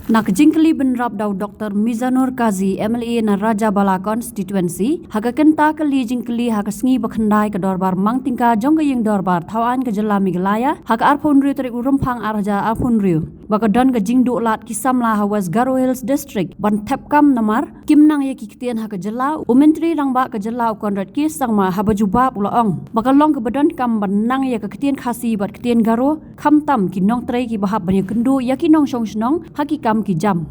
Nak jingkali benrap daw Dr. Mizanur Kazi MLA na Raja Bala constituency haga kenta kali jingkali haga sngi bakhandai ke dorbar mangtingka jongga yang dorbar thawan ke jela Meghalaya haga arpun riu tarik urumpang araja arpun riu baka don ke jingdu lat kisamla hawas Garo Hills district ban Tepkam namar kimnang ye Ktien haga jela umentri rangba ke jela konrad ki sangma haba jubab ulaong baka long ke badan kam banang ye ke Ktien khasi bat Ktien Garo khamtam ki Nongthymmai ki bahab banyak kendu yaki nong shong snong hakikam ki jam.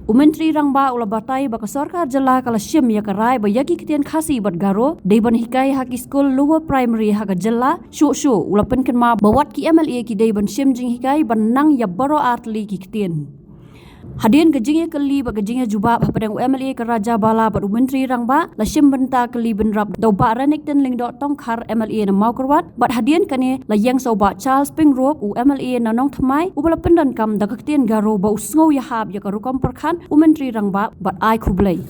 Umentri rangba ula batai baka sarkar jela kala syim ya karai ba yaki Ktien khasi bat Garo deiban hikai haki school lower primary haga jela shu ula penken ma bawat ki MLA ki deiban syim jing hikai ban nang ya baro artli ki Ktien. Hadian kejingnya keli bak kejingnya jubab hapadang MLA ke Raja Bala bat Menteri rangba la syim benta keli benrap dau ba ranik ten ling dot tongkar MLA na mau kerwat bat hadian kane la yang so ba Charles Pingrop u MLA na Nongthymmai u bala Pyndonkam da Ktien Garo ba Sngewīahap ya ka rukom perkhan u Menteri rangba bat ai khublai.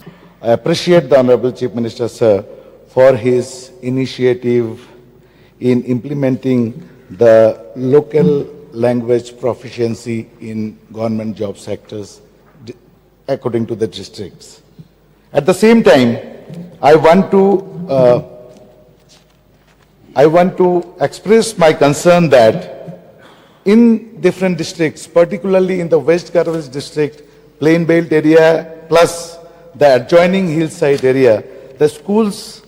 I appreciate the Honorable Chief Minister sir for his initiative in implementing the local language proficiency in government job sectors according to the districts. At the same time, I want to express my concern that in different districts, particularly in the West Garo district, Plain Belt area, plus the adjoining hillside area, the schools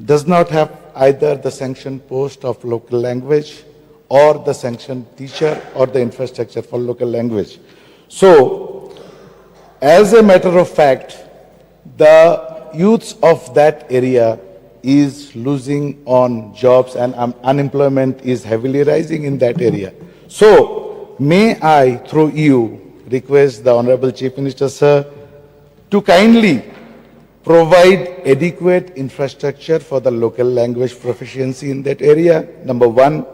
does not have either the sanctioned post of local language or the sanctioned teacher or the infrastructure for local language. So, as a matter of fact, the youths of that area is losing on jobs and unemployment is heavily rising in that area. So, may I, through you, request the Honorable Chief Minister, sir, to kindly provide adequate infrastructure for the local language proficiency in that area, number one.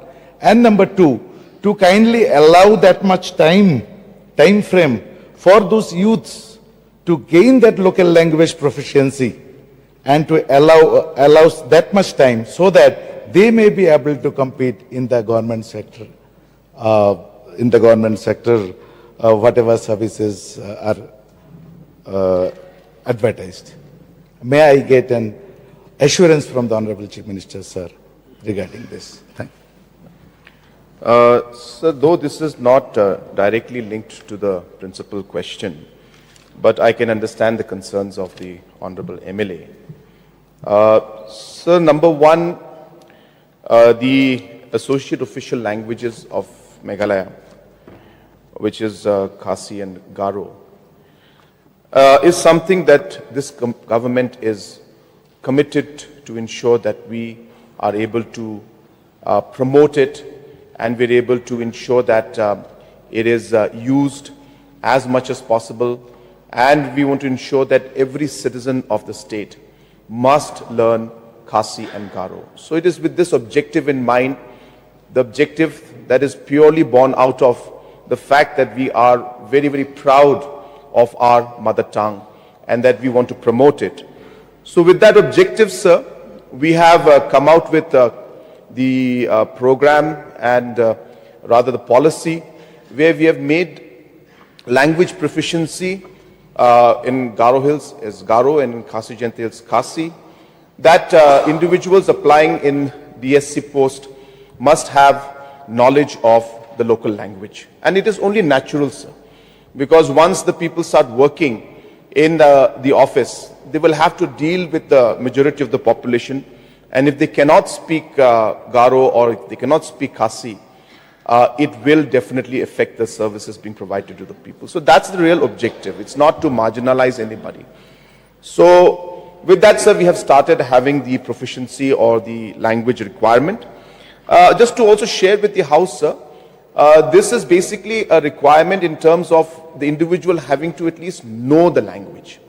And number two, to kindly allow that much time frame for those youths to gain that local language proficiency and to allow that much time so that they may be able to compete in the government sector, whatever services are advertised. May I get an assurance from the Honorable Chief Minister, sir, regarding this? Thank you. Sir, though this is not directly linked to the principal question, but I can understand the concerns of the Honorable MLA. Sir, number one, the associate official languages of Meghalaya, which is Khasi and Garo, is something that this government is committed to ensure that we are able to promote it, and we're able to ensure that it is used as much as possible. And we want to ensure that every citizen of the state must learn Khasi and Garo. So it is with this objective in mind, the objective that is purely born out of the fact that we are very, very proud of our mother tongue and that we want to promote it. So with that objective, sir, we have come out with the program and rather the policy where we have made language proficiency in Garo Hills is Garo and in Khasi Jayant Hills Khasi, that individuals applying in DSC post must have knowledge of the local language. And it is only natural, sir, because once the people start working in the office, they will have to deal with the majority of the population. And if they cannot speak Garo or if they cannot speak Khasi, it will definitely affect the services being provided to the people. So that's the real objective. It's not to marginalize anybody. So with that, sir, we have started having the proficiency or the language requirement. Just to also share with the House, sir, this is basically a requirement in terms of the individual having to at least know the language.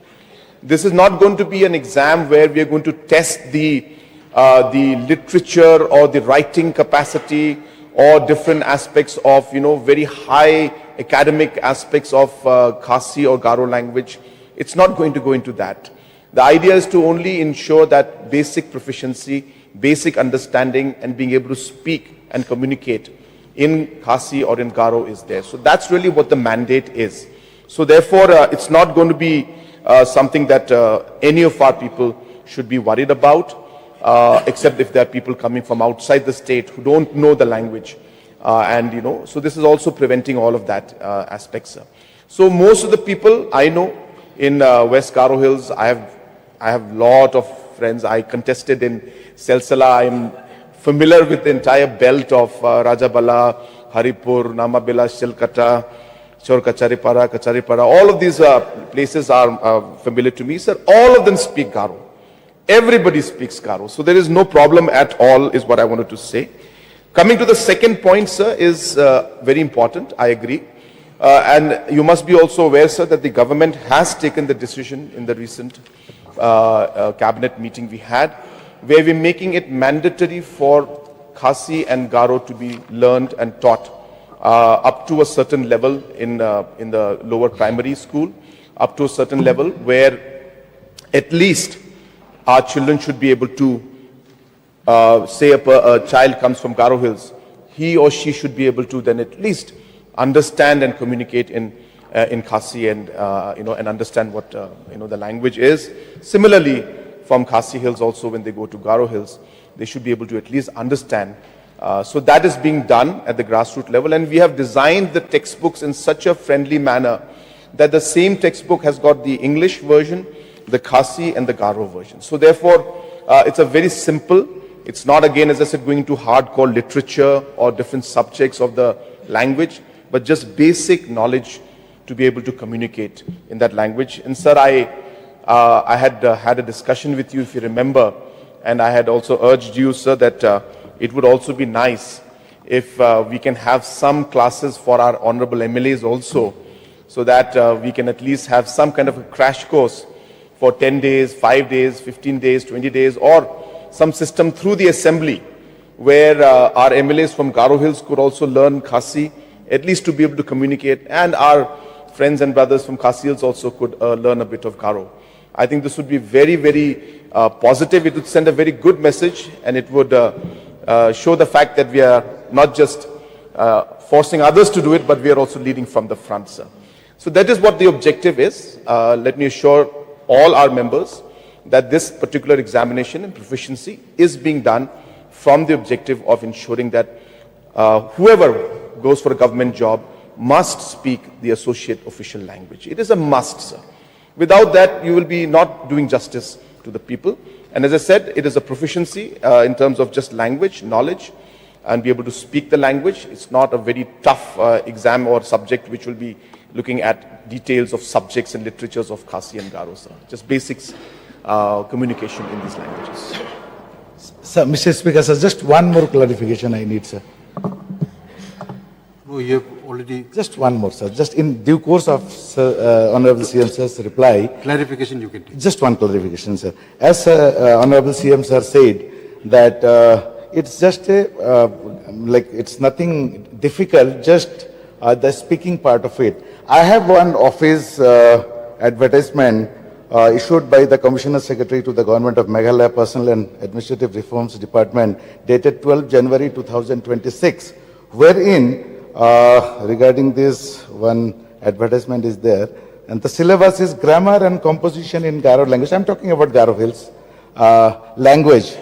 This is not going to be an exam where we are going to test the literature or the writing capacity or different aspects of, very high academic aspects of Khasi or Garo language. It's not going to go into that. The idea is to only ensure that basic proficiency, basic understanding and being able to speak and communicate in Khasi or in Garo is there. So that's really what the mandate is. So therefore, it's not going to be something that any of our people should be worried about, except if there are people coming from outside the state who don't know the language. So this is also preventing all of that aspects. So most of the people I know in West Garo Hills, I have lot of friends. I contested in Selsala. I am familiar with the entire belt of Rajabala, Haripur, Namabila, Shilkata, Kacharipara. All of these places are familiar to me, sir. All of them speak Garo. Everybody speaks Garo. So there is no problem at all, is what I wanted to say. Coming to the second point, sir, is very important. I agree. And you must be also aware, sir, that the government has taken the decision in the recent cabinet meeting we had, where we're making it mandatory for Khasi and Garo to be learned and taught up to a certain level in the lower primary school, up to a certain level where at least our children should be able to, say a child comes from Garo Hills, he or she should be able to then at least understand and communicate in Khasi and and understand what the language is. Similarly, from Khasi Hills also, when they go to Garo Hills, they should be able to at least understand. So that is being done at the grassroots level, and we have designed the textbooks in such a friendly manner that the same textbook has got the English version, the Khasi and the Garo version. So therefore, it's a very simple. It's not, again, as I said, going into hardcore literature or different subjects of the language, but just basic knowledge to be able to communicate in that language. And sir, I had had a discussion with you, if you remember, and I had also urged you, sir, that it would also be nice if we can have some classes for our honorable MLAs also, so that we can at least have some kind of a crash course for 10 days, 5 days, 15 days, 20 days, or some system through the assembly where our MLAs from Garo Hills could also learn Khasi, at least to be able to communicate, and our friends and brothers from Khasi Hills also could learn a bit of Garo. I think this would be very, very positive. It would send a very good message, and it would show the fact that we are not just forcing others to do it, but we are also leading from the front, sir. So that is what the objective is. Let me assure all our members that this particular examination and proficiency is being done from the objective of ensuring that whoever goes for a government job must speak the associate official language. It is a must, sir. Without that, you will be not doing justice to the people. And as I said, it is a proficiency in terms of just language, knowledge, and be able to speak the language. It's not a very tough exam or subject which will be looking at details of subjects and literatures of Khasi and Garo, sir. Just basics communication in these languages. Sir, Mr. Speaker, sir, just one more clarification I need, sir. No, you have already... Just one more, sir. Just in due course of Honorable CM Sir's reply... Clarification you can take. Just one clarification, sir. As Honorable CM Sir said, that it's just it's nothing difficult, just the speaking part of it. I have one office advertisement issued by the Commissioner Secretary to the Government of Meghalaya Personal and Administrative Reforms Department dated 12 January 2026, wherein regarding this one advertisement is there, and the syllabus is grammar and composition in Garo language. I'm talking about Garo Hills language.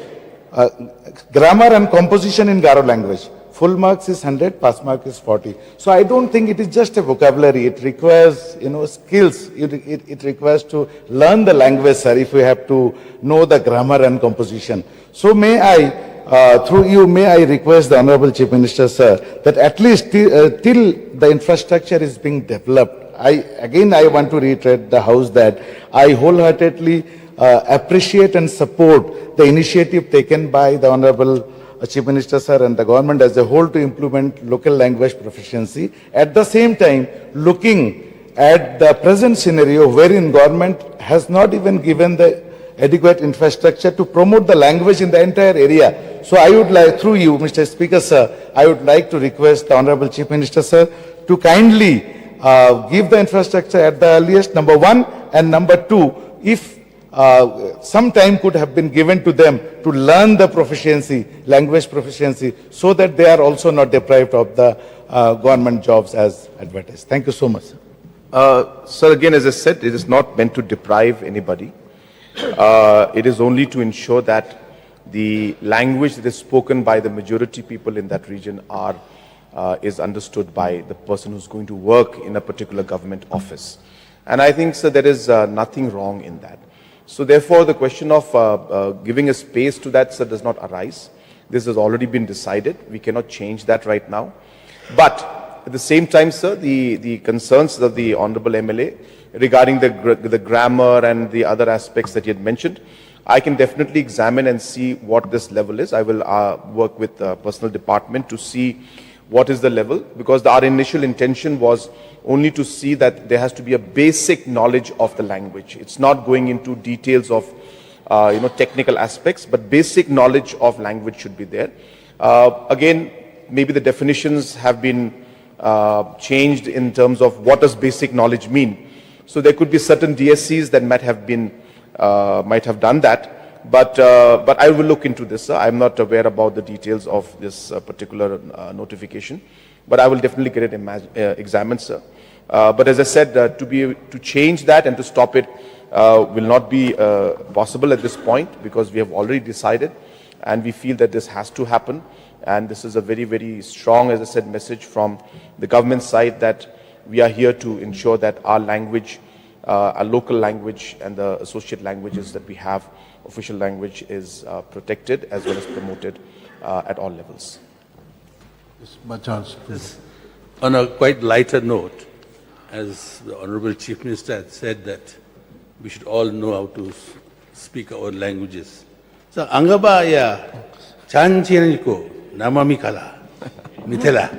Grammar and composition in Garo language. Full marks is 100, pass mark is 40. So I don't think it is just a vocabulary. It requires, skills. It requires to learn the language, sir, if we have to know the grammar and composition. So may I, through you, may I request the Honorable Chief Minister, sir, that at least till the infrastructure is being developed. I want to reiterate the House that I wholeheartedly appreciate and support the initiative taken by the Honorable Chief Minister, sir, and the government as a whole to implement local language proficiency. At the same time, looking at the present scenario wherein government has not even given the adequate infrastructure to promote the language in the entire area. So I would like, through you, Mr. Speaker, sir, I would like to request the Honorable Chief Minister, sir, to kindly give the infrastructure at the earliest, number one, and number two, if some time could have been given to them to learn the proficiency, language proficiency, so that they are also not deprived of the government jobs as advertised. Thank you so much, sir. Sir, again, as I said, it is not meant to deprive anybody. It is only to ensure that the language that is spoken by the majority people in that region is understood by the person who's going to work in a particular government office. And I think, sir, there is nothing wrong in that. So therefore, the question of giving a space to that, sir, does not arise. This has already been decided. We cannot change that right now. But at the same time, sir, the concerns of the Honorable MLA regarding the grammar and the other aspects that he had mentioned, I can definitely examine and see what this level is. I will work with the personal department to see what is the level, because our initial intention was only to see that there has to be a basic knowledge of the language. It's not going into details of technical aspects, but basic knowledge of language should be there. Again, maybe the definitions have been changed in terms of what does basic knowledge mean. So there could be certain DSCs that might have done that. But I will look into this, sir. I'm not aware about the details of this particular notification, but I will definitely get it examined, sir. But as I said, to change that and to stop it will not be possible at this point, because we have already decided and we feel that this has to happen. And this is a very, very strong, as I said, message from the government side that we are here to ensure that our language, our local language and the associate languages that we have, official language, is protected as well as promoted at all levels. On a quite lighter note, as the Honorable Chief Minister had said that we should all know how to speak our languages. So, Angaba ya chan ko namami kala mitela.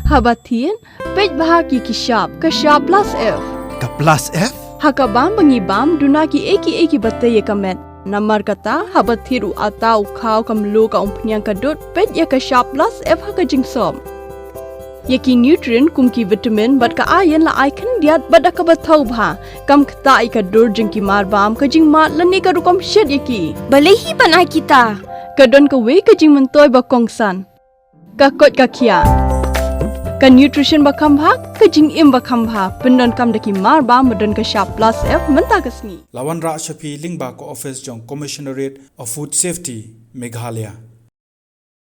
Habatin, pej bahagi kishab, kashab plus F. Ka plus F? Hakabam bangibam, dunaki eki batay kamet. Namar kata, habathiru atau kau kamlu ka umpnyang kadut, pej ya kashab plus F hakajing som. Yaki nutrient kumki vitamin bat ka ayan la icon diat bat akabatau bha. Kam kata ikadur jengki marbam kajing mat lani karukam shed yaki. Balehi panai kita. Kadon ka we kajing mentoy bakongsan. Kakot kakia. Ka nutrition bakambha, ka jingim bakambha, Pyndonkam daki marba madon ka sharp plus F menta kasni. Lawan Ra Shafi Lingba ko office jong Commissionerate of Food Safety, Meghalaya.